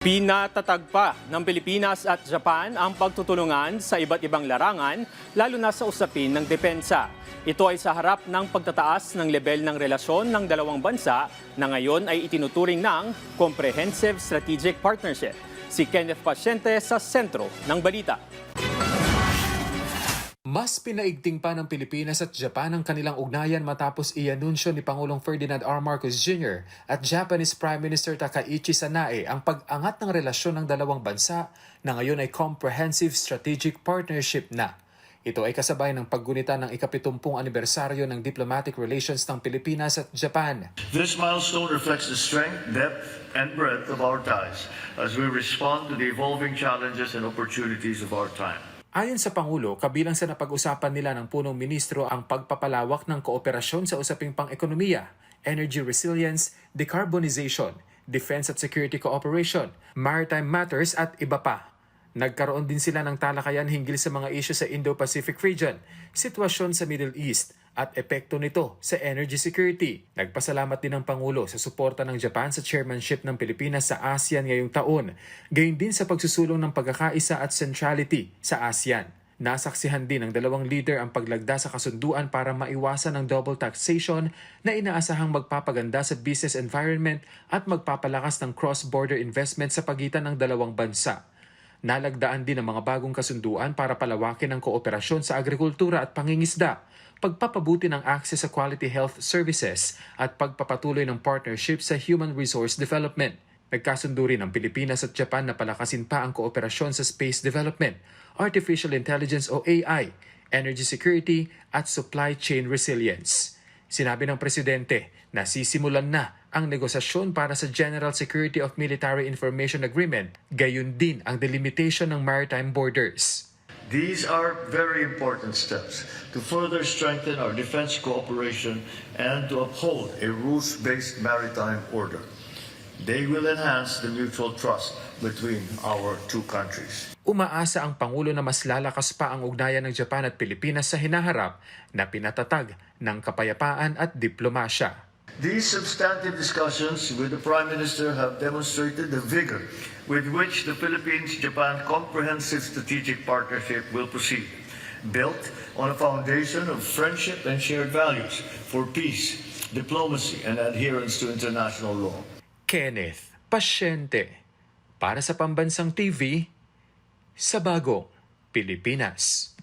Pinatatag pa ng Pilipinas at Japan ang pagtutulungan sa iba't ibang larangan, lalo na sa usapin ng depensa. Ito ay sa harap ng pagtataas ng level ng relasyon ng dalawang bansa na ngayon ay itinuturing ng Comprehensive Strategic Partnership. Si Kenneth Pasyente sa sentro ng balita. Mas pinaigting pa ng Pilipinas at Japan ang kanilang ugnayan matapos i-anunsyo ni Pangulong Ferdinand R. Marcos Jr. at Japanese Prime Minister Takaichi Sanae ang pag-angat ng relasyon ng dalawang bansa na ngayon ay Comprehensive Strategic Partnership na. Ito ay kasabay ng paggunita ng ika-70 anibersaryo ng diplomatic relations ng Pilipinas at Japan. This milestone reflects the strength, depth, and breadth of our ties as we respond to the evolving challenges and opportunities of our time. Ayon sa Pangulo, kabilang sa napag-usapan nila ng punong ministro ang pagpapalawak ng kooperasyon sa usaping pang-ekonomiya, energy resilience, decarbonization, defense at security cooperation, maritime matters at iba pa. Nagkaroon din sila ng talakayan hinggil sa mga isyu sa Indo-Pacific region, sitwasyon sa Middle East, at epekto nito sa energy security. Nagpasalamat din ang Pangulo sa suporta ng Japan sa chairmanship ng Pilipinas sa ASEAN ngayong taon, gayon din sa pagsusulong ng pagkakaisa at centrality sa ASEAN. Nasaksihan din ng dalawang leader ang paglagda sa kasunduan para maiwasan ang double taxation na inaasahang magpapaganda sa business environment at magpapalakas ng cross-border investment sa pagitan ng dalawang bansa. Nalagdaan din ang mga bagong kasunduan para palawakin ang kooperasyon sa agrikultura at pangingisda, pagpapabuti ng access sa quality health services at pagpapatuloy ng partnership sa human resource development. Nagkasundo rin ang Pilipinas at Japan na palakasin pa ang kooperasyon sa space development, artificial intelligence o AI, energy security at supply chain resilience. Sinabi ng Presidente na sisimulan na ang negosasyon para sa General Security of Military Information Agreement, gayon din ang delimitation ng maritime borders. These are very important steps to further strengthen our defense cooperation and to uphold a rules-based maritime order. They will enhance the mutual trust between our two countries. Umaasa ang Pangulo na mas lalakas pa ang ugnayan ng Japan at Pilipinas sa hinaharap na pinatatag ng kapayapaan at diplomasya. These substantive discussions with the Prime Minister have demonstrated the vigor with which the Philippines-Japan Comprehensive Strategic Partnership will proceed, built on a foundation of friendship and shared values for peace, diplomacy, and adherence to international law. Kenneth Pasyente, para sa Pambansang TV, sa Bagong Pilipinas.